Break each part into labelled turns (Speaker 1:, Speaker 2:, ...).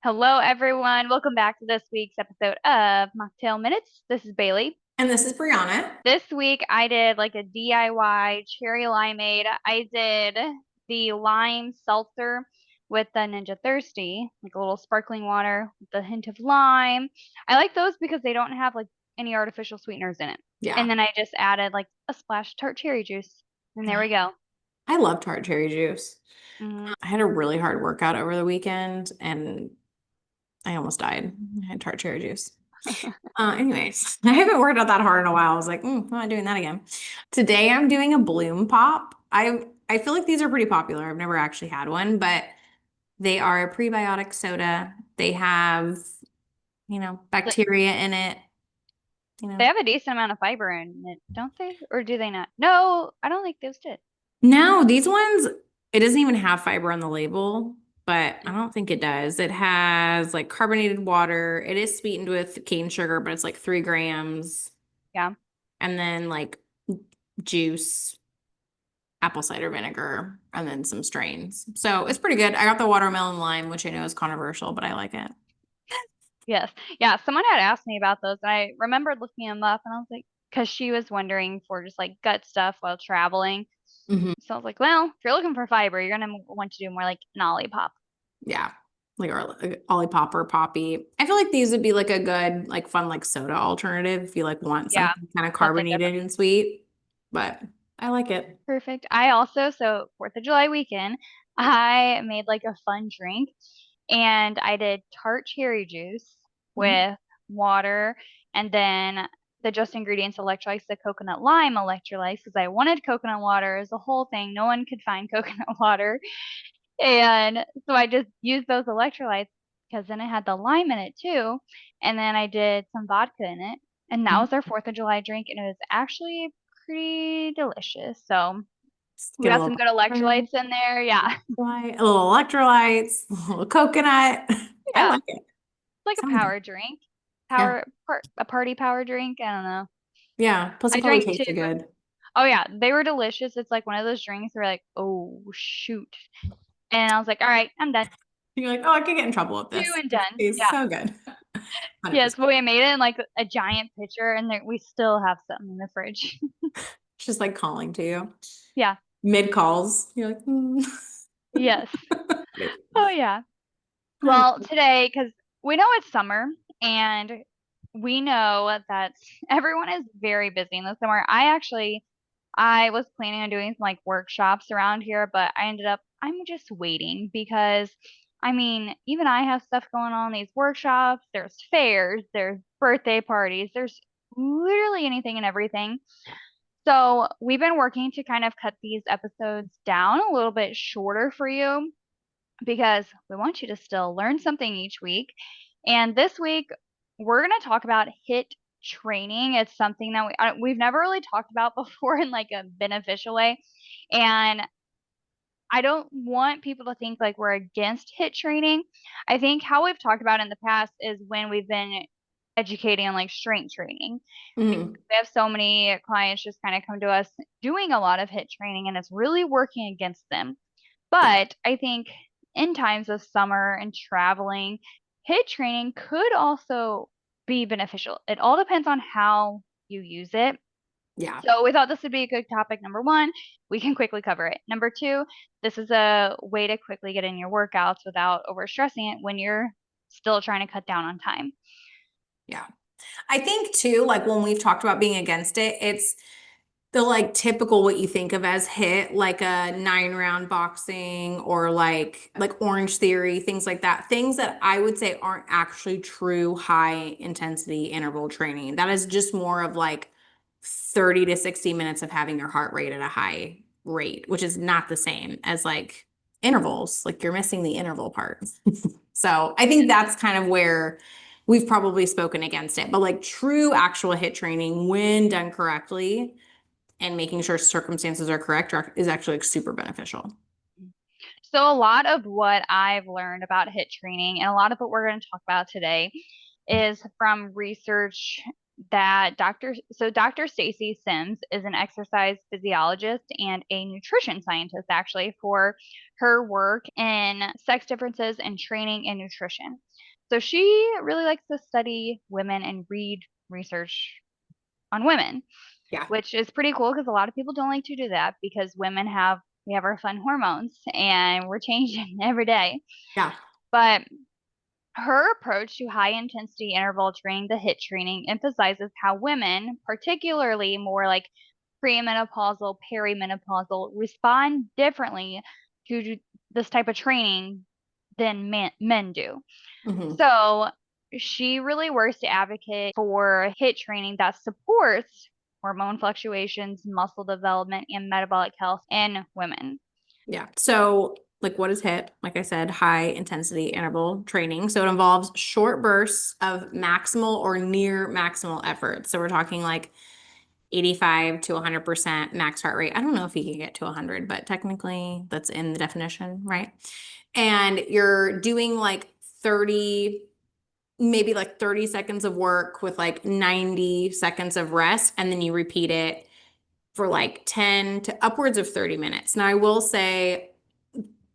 Speaker 1: Hello, everyone. Welcome back to this week's episode of Mocktail Minutes. This is Bailey.
Speaker 2: And this is Brianna.
Speaker 1: This week I did like a DIY cherry limeade. I did the lime seltzer with the Ninja Thirsty, like a little sparkling water with a hint of lime. I like those because they don't have like any artificial sweeteners in it.
Speaker 2: Yeah.
Speaker 1: And then I just added like a splash of tart cherry juice. And there we go.
Speaker 2: I love tart cherry juice.
Speaker 1: Mm,
Speaker 2: I had a really hard workout over the weekend and I almost died. I had tart cherry juice. Anyways, I haven't worked out that hard in a while. I was like, I'm not doing that again. Today I'm doing a bloom pop. I feel like these are pretty popular. I've never actually had one, but they are a prebiotic soda. They have,
Speaker 1: th-
Speaker 2: bacteria in it, you
Speaker 1: They
Speaker 2: know.
Speaker 1: have a decent amount of fiber in it, don't they? Or do they not? No, I don't think those did.
Speaker 2: No, these ones, it doesn't even have fiber on the label, but I don't think it does. It has like carbonated water. It is sweetened with cane sugar, but it's like 3 grams.
Speaker 1: Yeah.
Speaker 2: And then like juice, apple cider vinegar, and then some strains. So it's pretty good. I got the watermelon lime, which I know is controversial, but I like it.
Speaker 1: Yes. Yeah. Someone had asked me about those, and I remembered looking them up, and I was like, because she was wondering for just like gut stuff while traveling.
Speaker 2: Hmm.
Speaker 1: So I was like, well, if you're looking for fiber, you're gonna want to do more like an Olipop.
Speaker 2: Yeah. Like Olipop or Poppy. I feel like these would be like a good, like fun, like soda alternative if you like want
Speaker 1: Yeah,
Speaker 2: something kind of
Speaker 1: something
Speaker 2: carbonated
Speaker 1: different.
Speaker 2: and sweet. But I like it.
Speaker 1: Perfect. I also, so 4th of July weekend, I made like a fun drink, and I did tart cherry juice
Speaker 2: Mhm.
Speaker 1: with water, and then the just ingredients electrolytes, the coconut lime electrolytes, because I wanted coconut water as a whole thing. No one could find coconut water. And so I just used those electrolytes because then it had the lime in it too. And then I did some vodka in it. And that was our 4th of July drink. And it was actually pretty delicious. So we
Speaker 2: Get a
Speaker 1: got
Speaker 2: little
Speaker 1: some good electrolytes in there. Yeah.
Speaker 2: a little electrolytes, a little coconut. I
Speaker 1: Yeah.
Speaker 2: like
Speaker 1: It's
Speaker 2: it.
Speaker 1: like a
Speaker 2: Sounds good.
Speaker 1: power drink.
Speaker 2: Yeah.
Speaker 1: A party power drink. I don't know.
Speaker 2: Yeah. Plus
Speaker 1: I
Speaker 2: it probably
Speaker 1: drank two.
Speaker 2: tasted good.
Speaker 1: Oh yeah, they were delicious. It's like one of those drinks where like, oh shoot. And I was like, all right, I'm done.
Speaker 2: You're like, oh, I could get in trouble with
Speaker 1: Two
Speaker 2: this.
Speaker 1: and
Speaker 2: This
Speaker 1: done.
Speaker 2: tastes
Speaker 1: Yeah.
Speaker 2: so good.
Speaker 1: Yes,
Speaker 2: 100%.
Speaker 1: but we made it in like a giant pitcher, and there, we still have some in the fridge.
Speaker 2: It's just like calling to you.
Speaker 1: Yeah.
Speaker 2: Mid calls. You're like,
Speaker 1: Yes.
Speaker 2: Wait.
Speaker 1: Oh yeah. Well, today, because we know it's summer, and we know that everyone is very busy in the summer. I was planning on doing some like workshops around here, but I'm just waiting because I mean, even I have stuff going on in these workshops. There's fairs, there's birthday parties, there's literally anything and everything. So we've been working to kind of cut these episodes down a little bit shorter for you because we want you to still learn something each week. And this week, we're going to talk about HIIT training. It's something that we've never really talked about before in like a beneficial way. And I don't want people to think like we're against HIIT training. I think how we've talked about in the past is when we've been educating on like strength training. Because
Speaker 2: Mhm.
Speaker 1: we have so many clients just kind of come to us doing a lot of HIIT training and it's really working against them.
Speaker 2: Yeah.
Speaker 1: But I think in times of summer and traveling, HIIT training could also be beneficial. It all depends on how you use it.
Speaker 2: Yeah.
Speaker 1: So we thought this would be a good topic. Number one, we can quickly cover it. Number two, this is a way to quickly get in your workouts without overstressing it when you're still trying to cut down on time.
Speaker 2: Yeah. I think too, like when we've talked about being against it, it's the like typical what you think of as hit, like a 9 round boxing or like Orange Theory, things like that. Things that I would say aren't actually true high intensity interval training. That is just more of like 30 to 60 minutes of having your heart rate at a high rate, which is not the same as like intervals. Like you're missing the interval part. So I think that's kind of where we've probably spoken against it. But like true actual hit training, when done correctly and making sure circumstances are correct is actually like super beneficial.
Speaker 1: So a lot of what I've learned about HIIT training and a lot of what we're going to talk about today is from research that Dr. Stacy Sims is an exercise physiologist and a nutrition scientist actually for her work in sex differences in training and nutrition. So she really likes to study women and read research on women,
Speaker 2: Yeah.
Speaker 1: which is pretty cool because a lot of people don't like to do that because women have we have our fun hormones and we're changing every day.
Speaker 2: Yeah.
Speaker 1: But her approach to high intensity interval training, the HIIT training, emphasizes how women, particularly more like premenopausal, perimenopausal, respond differently to this type of training than men do.
Speaker 2: Hmm.
Speaker 1: So she really works to advocate for HIIT training that supports hormone fluctuations, muscle development, and metabolic health in women.
Speaker 2: Yeah. So, like, what is HIIT? Like I said, high intensity interval training. So, it involves short bursts of maximal or near maximal effort. So, we're talking like 85 to 100% max heart rate. I don't know if you can get to 100, but technically that's in the definition, right? And you're doing like 30, maybe like 30 seconds of work with like 90 seconds of rest. And then you repeat it for like 10 to upwards of 30 minutes. Now, I will say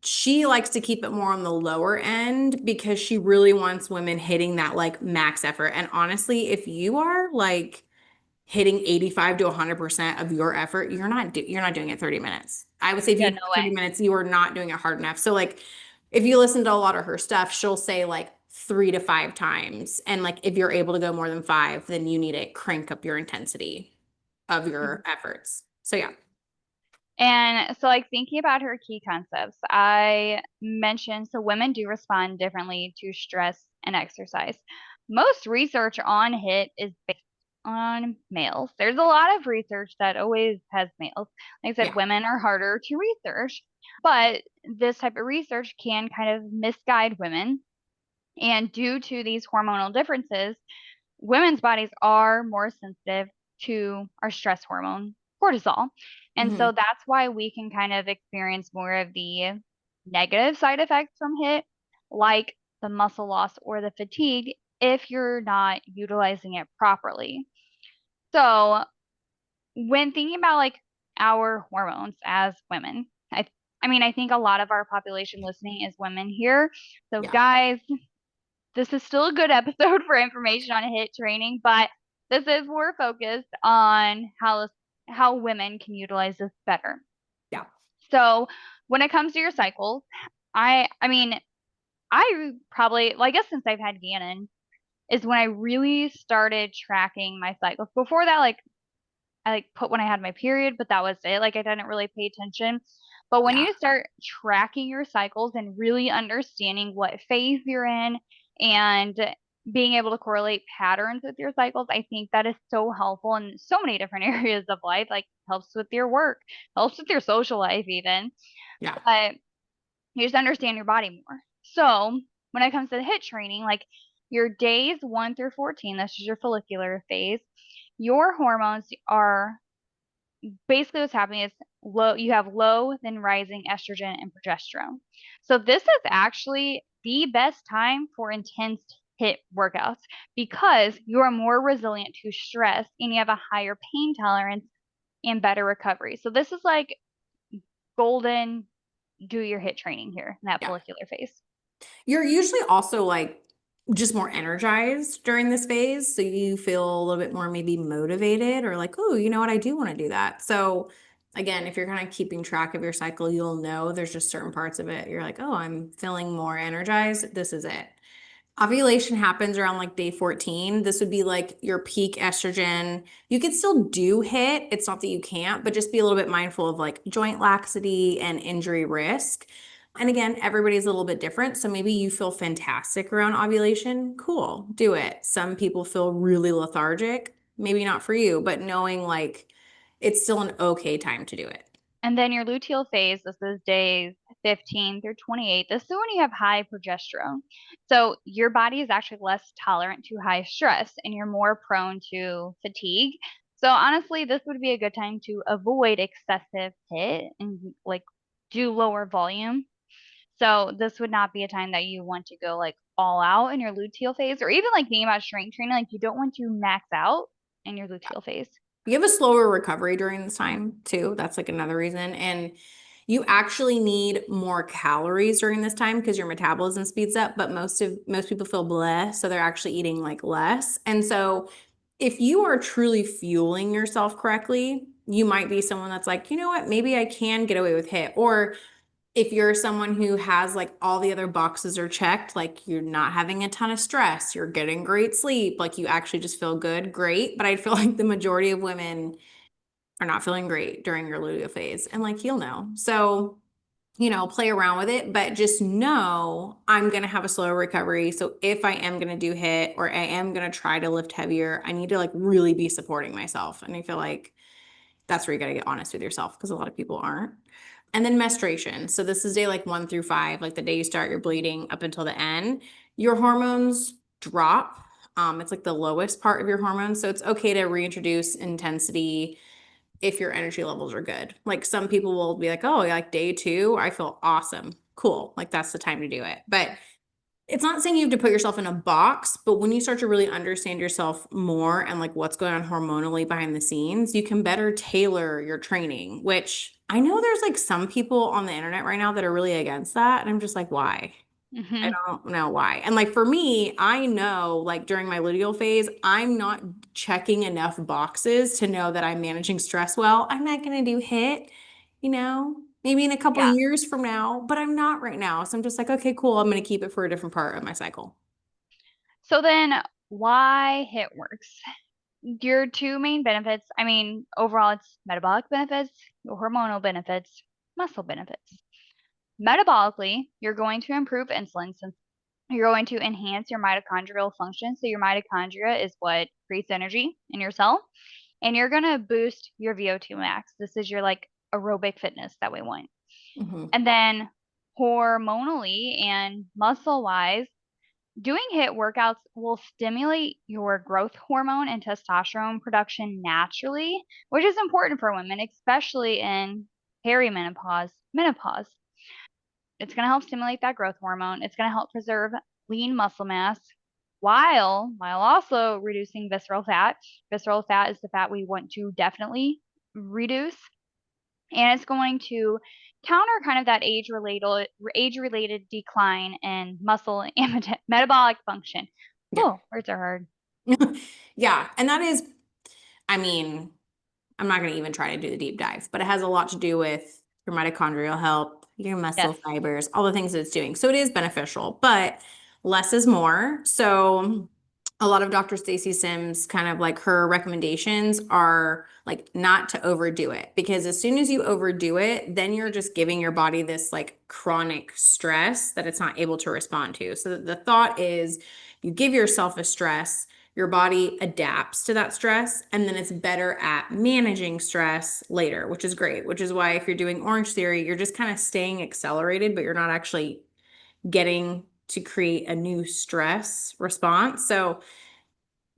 Speaker 2: she likes to keep it more on the lower end because she really wants women hitting that like max effort. And honestly, if you are like hitting 85 to 100% of your effort, you're not doing it 30 minutes. I would say if
Speaker 1: Yeah,
Speaker 2: you do
Speaker 1: no
Speaker 2: 30
Speaker 1: way.
Speaker 2: minutes, you are not doing it hard enough. So like if you listen to a lot of her stuff, she'll say like 3 to 5 times. And like if you're able to go more than five, then you need to crank up your intensity of your efforts. So yeah.
Speaker 1: And so, like, thinking about her key concepts, I mentioned so women do respond differently to stress and exercise. Most research on HIIT is based on males. There's a lot of research that always has males. Like I said,
Speaker 2: Yeah.
Speaker 1: women are harder to research, but this type of research can kind of misguide women. And due to these hormonal differences, women's bodies are more sensitive to our stress hormone, cortisol. And
Speaker 2: Hmm.
Speaker 1: so that's why we can kind of experience more of the negative side effects from HIIT, like the muscle loss or the fatigue, if you're not utilizing it properly. So when thinking about like our hormones as women, I mean, I think a lot of our population listening is women here. So
Speaker 2: Yeah.
Speaker 1: guys, this is still a good episode for information on HIIT training, but this is more focused on how women can utilize this better.
Speaker 2: Yeah.
Speaker 1: So when it comes to your cycles, I mean, I probably well, I guess since I've had Gannon is when I really started tracking my cycles. Before that, like I like put when I had my period, but that was it. Like I didn't really pay attention. But when
Speaker 2: Yeah.
Speaker 1: you start tracking your cycles and really understanding what phase you're in and being able to correlate patterns with your cycles, I think that is so helpful in so many different areas of life. Like helps with your work, helps with your social life even.
Speaker 2: Yeah.
Speaker 1: But you just understand your body more. So when it comes to the HIIT training, like your days 1 through 14, this is your follicular phase, your hormones are basically what's happening is you have low then rising estrogen and progesterone. So this is actually the best time for intense HIIT workouts because you are more resilient to stress and you have a higher pain tolerance and better recovery. So this is like golden do your HIIT training here in that
Speaker 2: Yeah.
Speaker 1: follicular phase.
Speaker 2: You're usually also like just more energized during this phase. So you feel a little bit more maybe motivated or like, oh, you know what? I do want to do that. So again, if you're kind of keeping track of your cycle, you'll know there's just certain parts of it. You're like, oh, I'm feeling more energized. This is it. Ovulation happens around like day 14. This would be like your peak estrogen. You could still do HIIT. It's not that you can't, but just be a little bit mindful of like joint laxity and injury risk. And again, everybody's a little bit different. So maybe you feel fantastic around ovulation. Cool, do it. Some people feel really lethargic. Maybe not for you, but knowing like it's still an okay time to do it.
Speaker 1: And then your luteal phase, this is days 15 through 28. This is when you have high progesterone. So your body is actually less tolerant to high stress and you're more prone to fatigue. So honestly, this would be a good time to avoid excessive HIIT and like do lower volume. So this would not be a time that you want to go like all out in your luteal phase or even like thinking about strength training. Like you don't want to max out in your luteal phase.
Speaker 2: You have a slower recovery during this time too. That's like another reason. And you actually need more calories during this time because your metabolism speeds up, but most people feel blessed, so they're actually eating like less. And so if you are truly fueling yourself correctly, you might be someone that's like, you know what, maybe I can get away with HIIT. Or if you're someone who has like all the other boxes are checked, like you're not having a ton of stress, you're getting great sleep, like you actually just feel good, great. But I feel like the majority of women are not feeling great during your luteal phase, and like you'll know. So, play around with it, but just know I'm going to have a slower recovery. So if I am going to do HIIT or I am going to try to lift heavier, I need to like really be supporting myself. And I feel like that's where you got to get honest with yourself because a lot of people aren't. And then menstruation. So this is day like 1 through 5, like the day you start your bleeding up until the end. Your hormones drop. It's like the lowest part of your hormones. So it's okay to reintroduce intensity if your energy levels are good. Like some people will be like, oh, like day 2, I feel awesome. Cool. Like that's the time to do it. But it's not saying you have to put yourself in a box, but when you start to really understand yourself more and like what's going on hormonally behind the scenes, you can better tailor your training, which I know there's like some people on the internet right now that are really against that. And I'm just like, why? I
Speaker 1: Hmm.
Speaker 2: don't know why. And like for me, I know like during my luteal phase, I'm not checking enough boxes to know that I'm managing stress well. I'm not going to do HIIT, maybe in a couple
Speaker 1: Yeah.
Speaker 2: years from now, but I'm not right now. So I'm just like, okay, cool. I'm going to keep it for a different part of my cycle.
Speaker 1: So then why HIIT works? Your two main benefits, I mean, overall it's metabolic benefits, hormonal benefits, muscle benefits. Metabolically, you're going to improve insulin since you're going to enhance your mitochondrial function. So your mitochondria is what creates energy in your cell, and you're going to boost your VO2 max. This is your like aerobic fitness that we want.
Speaker 2: Hmm.
Speaker 1: And then hormonally and muscle wise, doing HIIT workouts will stimulate your growth hormone and testosterone production naturally, which is important for women, especially in perimenopause, menopause. It's going to help stimulate that growth hormone. It's going to help preserve lean muscle mass while also reducing visceral fat. Visceral fat is the fat we want to definitely reduce, and it's going to counter kind of that age related decline in muscle and metabolic function.
Speaker 2: Yeah.
Speaker 1: Oh, words are hard.
Speaker 2: Yeah. And that is, I mean, I'm not going to even try to do the deep dive, but it has a lot to do with your mitochondrial health, your muscle
Speaker 1: Yes.
Speaker 2: fibers, all the things that it's doing. So it is beneficial, but less is more. So a lot of Dr. Stacy Sims kind of like her recommendations are like not to overdo it because as soon as you overdo it, then you're just giving your body this like chronic stress that it's not able to respond to. So the thought is you give yourself a stress, your body adapts to that stress, and then it's better at managing stress later, which is great. Which is why if you're doing Orange Theory, you're just kind of staying accelerated, but you're not actually getting to create a new stress response. So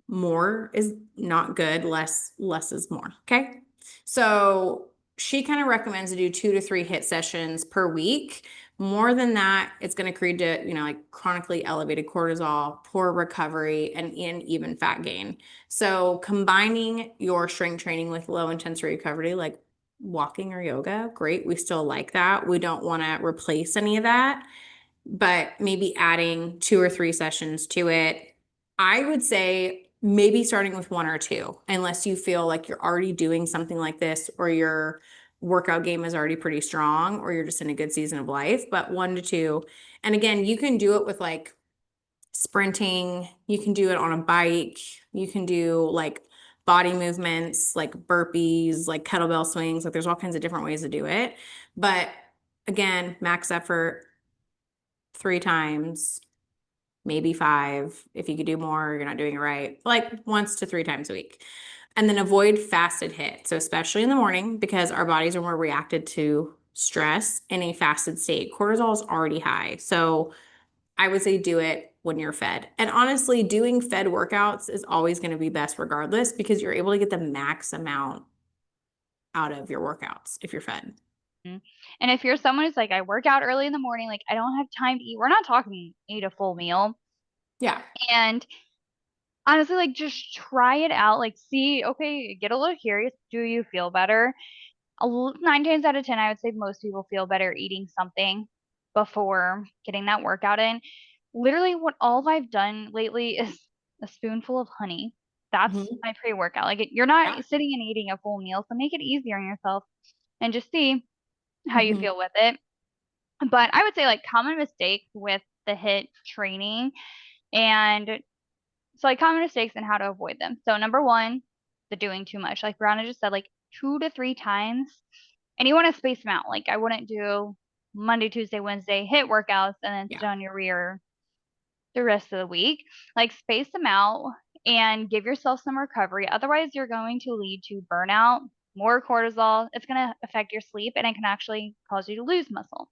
Speaker 2: more is not good, less is more. Okay. So she kind of recommends to do 2 to 3 HIIT sessions per week. More than that, it's going to create like chronically elevated cortisol, poor recovery, and even fat gain. So combining your strength training with low intensity recovery, like walking or yoga, great. We still like that. We don't want to replace any of that, but maybe adding 2 or 3 sessions to it. I would say maybe starting with 1 or 2, unless you feel like you're already doing something like this or your workout game is already pretty strong or you're just in a good season of life, but 1 to 2. And again, you can do it with like sprinting, you can do it on a bike, you can do like body movements, like burpees, like kettlebell swings, like there's all kinds of different ways to do it. But again, max effort 3 times, maybe 5. If you could do more, you're not doing it right. Like 1 to 3 times a week. And then avoid fasted HIIT. So, especially in the morning, because our bodies are more reacted to stress in a fasted state. Cortisol is already high. So, I would say do it when you're fed. And honestly, doing fed workouts is always going to be best regardless because you're able to get the max amount out of your workouts if you're fed.
Speaker 1: Mhm. And if you're someone who's like, I work out early in the morning, like I don't have time to eat, we're not talking eat a full meal.
Speaker 2: Yeah.
Speaker 1: And honestly, like just try it out. Like, see, okay, get a little curious. Do you feel better? 9 times out of 10, I would say most people feel better eating something before getting that workout in. Literally, what all I've done lately is a spoonful of honey. That's
Speaker 2: Hmm.
Speaker 1: my pre-workout. Like, you're not
Speaker 2: Yeah.
Speaker 1: sitting and eating a full meal, so make it easier on yourself and just see how you
Speaker 2: Hmm.
Speaker 1: feel with it. But I would say, like, common mistakes with the HIIT training, and so like common mistakes and how to avoid them. So number one, the doing too much. Like Brianna just said, like 2 to 3 times. And you want to space them out. Like I wouldn't do Monday, Tuesday, Wednesday HIIT workouts and then
Speaker 2: Yeah.
Speaker 1: sit on your rear the rest of the week. Like space them out and give yourself some recovery. Otherwise, you're going to lead to burnout, more cortisol. It's going to affect your sleep and it can actually cause you to lose muscle.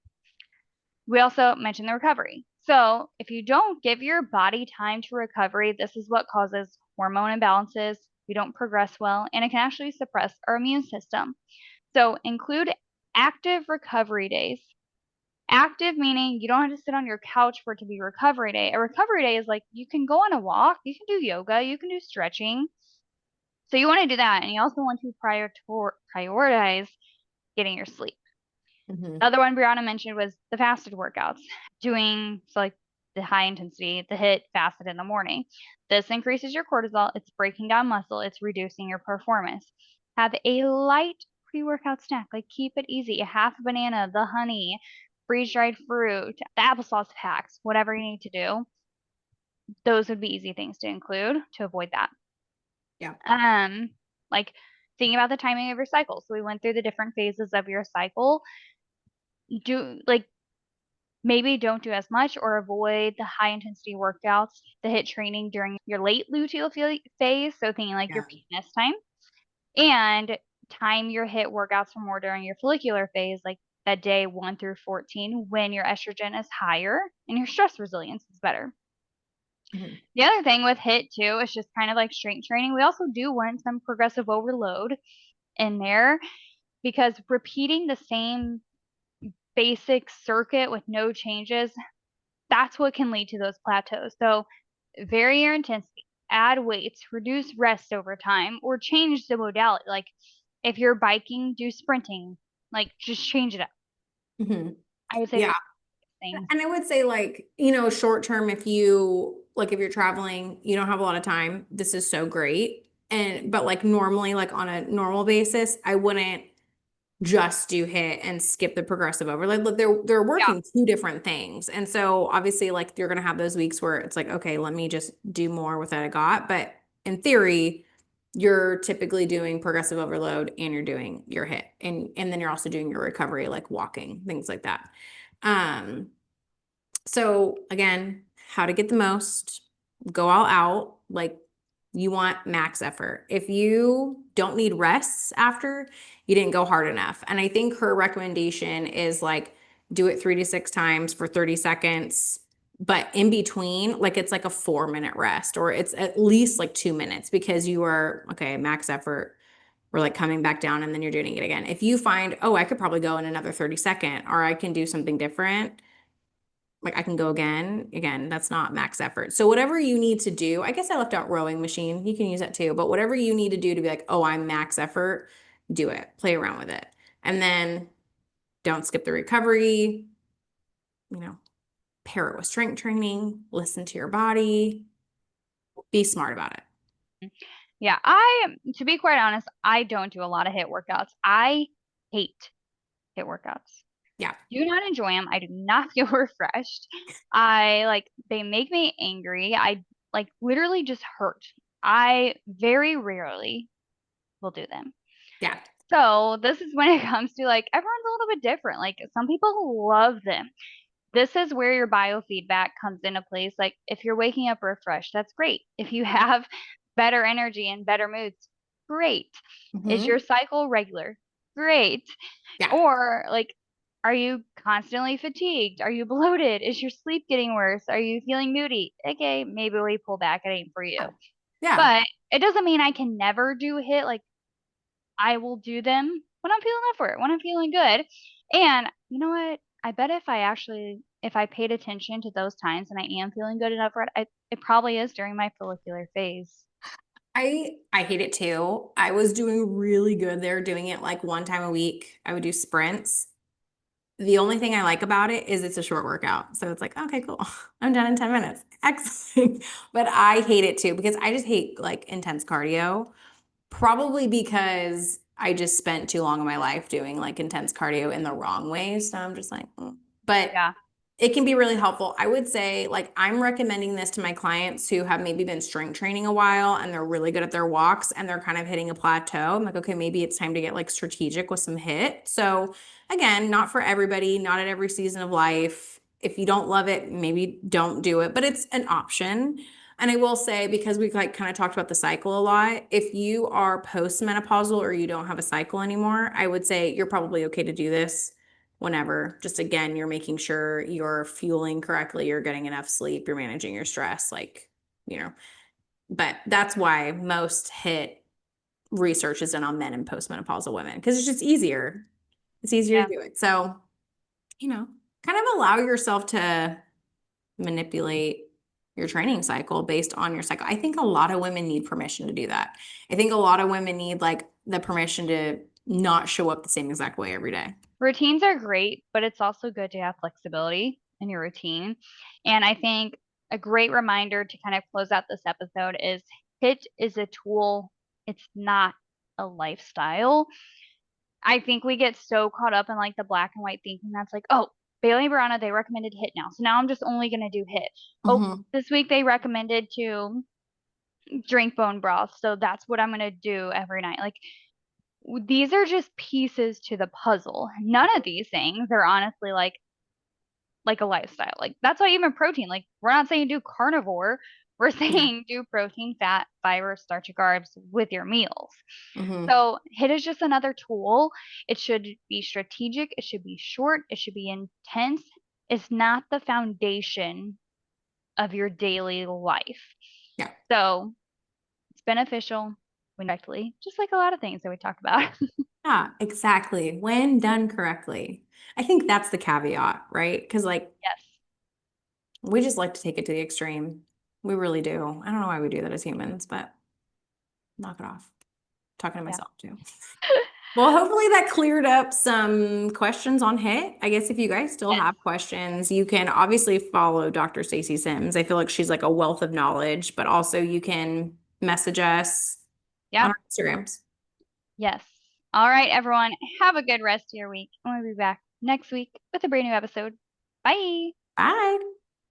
Speaker 1: We also mentioned the recovery. So, if you don't give your body time to recovery, this is what causes hormone imbalances. We don't progress well, and it can actually suppress our immune system. So, include active recovery days. Active meaning you don't have to sit on your couch for it to be recovery day. A recovery day is like you can go on a walk, you can do yoga, you can do stretching. So, you want to do that, and you also want to prioritize getting your sleep.
Speaker 2: Hmm.
Speaker 1: The other one Brianna mentioned was the fasted workouts, doing so like the high intensity, the HIIT fasted in the morning. This increases your cortisol, it's breaking down muscle, it's reducing your performance. Have a light pre-workout snack, like keep it easy. A half a banana, the honey, freeze-dried fruit, the applesauce packs, whatever you need to do. Those would be easy things to include to avoid that.
Speaker 2: Yeah.
Speaker 1: Like thinking about the timing of your cycle. So we went through the different phases of your cycle. Do like maybe don't do as much or avoid the high intensity workouts, the HIIT training during your late luteal phase. So thinking like your
Speaker 2: Yeah.
Speaker 1: PMS time and time your HIIT workouts for more during your follicular phase, like that day 1 through 14 when your estrogen is higher and your stress resilience is better.
Speaker 2: Hmm.
Speaker 1: The other thing with HIIT too is just kind of like strength training. We also do want some progressive overload in there because repeating the same basic circuit with no changes, that's what can lead to those plateaus. So vary your intensity, add weights, reduce rest over time, or change the modality. Like if you're biking, do sprinting. Like just change it up.
Speaker 2: Hmm.
Speaker 1: I would say
Speaker 2: Yeah.
Speaker 1: those things.
Speaker 2: And I would say like, short term, if you're traveling, you don't have a lot of time, this is so great. But like normally, like on a normal basis, I wouldn't just do HIIT and skip the progressive overload. Look, they're
Speaker 1: Yeah.
Speaker 2: working two different things. And so obviously like you're gonna have those weeks where it's like, okay, let me just do more with what I got. But in theory, you're typically doing progressive overload and you're doing your HIIT. And then you're also doing your recovery, like walking, things like that. Um, so again, how to get the most, go all out. Like you want max effort. If you don't need rests after, you didn't go hard enough. And I think her recommendation is like do it 3 to 6 times for 30 seconds. But in between, like it's like a 4 minute rest, or it's at least like 2 minutes because you are okay, max effort. We're like coming back down and then you're doing it again. If you find, oh, I could probably go in another 30 second, or I can do something different, like I can go again, that's not max effort. So whatever you need to do, I guess I left out rowing machine. You can use that too, but whatever you need to do to be like, oh, I'm max effort, do it. Play around with it. And then don't skip the recovery, you know, pair it with strength training, listen to your body, be smart about it.
Speaker 1: Yeah. To be quite honest, I don't do a lot of HIIT workouts. I hate HIIT workouts.
Speaker 2: Yeah.
Speaker 1: Do not enjoy them. I do not feel refreshed. I like they make me angry. I like literally just hurt. I very rarely will do them.
Speaker 2: Yeah.
Speaker 1: So this is when it comes to like everyone's a little bit different. Like some people love them. This is where your biofeedback comes into place. Like if you're waking up refreshed, that's great. If you have better energy and better moods, great. Is your
Speaker 2: Hmm.
Speaker 1: cycle regular? Great.
Speaker 2: Yeah.
Speaker 1: Or like, are you constantly fatigued? Are you bloated? Is your sleep getting worse? Are you feeling moody? Okay, maybe we pull back. It ain't for you.
Speaker 2: Yeah.
Speaker 1: But it doesn't mean I can never do HIIT. Like I will do them when I'm feeling up for it, when I'm feeling good. And you know what? I bet if I actually if I paid attention to those times and I am feeling good enough for it, it probably is during my follicular phase.
Speaker 2: I hate it too. I was doing really good there, doing it like one time a week. I would do sprints. The only thing I like about it is it's a short workout. So it's like, okay, cool. I'm done in 10 minutes. Excellent. But I hate it too because I just hate like intense cardio. Probably because I just spent too long of my life doing like intense cardio in the wrong ways. So I'm just like, mm. But
Speaker 1: Yeah.
Speaker 2: it can be really helpful. I would say, like, I'm recommending this to my clients who have maybe been strength training a while and they're really good at their walks and they're kind of hitting a plateau. I'm like, okay, maybe it's time to get like strategic with some HIIT. So, again, not for everybody, not at every season of life. If you don't love it, maybe don't do it, but it's an option. And I will say, because we like kind of talked about the cycle a lot, if you are postmenopausal or you don't have a cycle anymore, I would say you're probably okay to do this whenever. Just again, you're making sure you're fueling correctly, you're getting enough sleep, you're managing your stress, like, you know. But that's why most HIIT research is done on men and postmenopausal women because it's just easier. It's easier
Speaker 1: Yeah.
Speaker 2: to do it. So, kind of allow yourself to manipulate your training cycle based on your cycle. I think a lot of women need permission to do that. I think a lot of women need like the permission to not show up the same exact way every day.
Speaker 1: Routines are great, but it's also good to have flexibility in your routine. And I think a great reminder to kind of close out this episode is HIIT is a tool, it's not a lifestyle. I think we get so caught up in like the black and white thinking that's like, oh, Bailey and Verona, they recommended HIIT now. So now I'm just only going to do HIIT. Oh,
Speaker 2: Mm-hmm.
Speaker 1: this week they recommended to drink bone broth. So that's what I'm going to do every night. Like, these are just pieces to the puzzle. None of these things are honestly like a lifestyle. Like that's why even protein, like we're not saying do carnivore. We're
Speaker 2: Yeah.
Speaker 1: saying do protein, fat, fiber, starchy carbs with your meals.
Speaker 2: Mm-hmm.
Speaker 1: So HIIT is just another tool. It should be strategic. It should be short. It should be intense. It's not the foundation of your daily life.
Speaker 2: Yeah.
Speaker 1: So it's beneficial when correctly, just like a lot of things that we talk about.
Speaker 2: Yeah, exactly. When done correctly. I think that's the caveat, right? Because like
Speaker 1: Yes.
Speaker 2: we just like to take it to the extreme. We really do. I don't know why we do that as humans, but knock it off. Talking to
Speaker 1: Yeah.
Speaker 2: myself too. Well, hopefully that cleared up some questions on HIT. I guess if you guys still
Speaker 1: Yes.
Speaker 2: have questions, you can obviously follow Dr. Stacey Sims. I feel like she's like a wealth of knowledge, but also you can message us on
Speaker 1: Yep.
Speaker 2: our Instagrams.
Speaker 1: Yes. All right, everyone. Have a good rest of your week. And we'll be back next week with a brand new episode. Bye.
Speaker 2: Bye.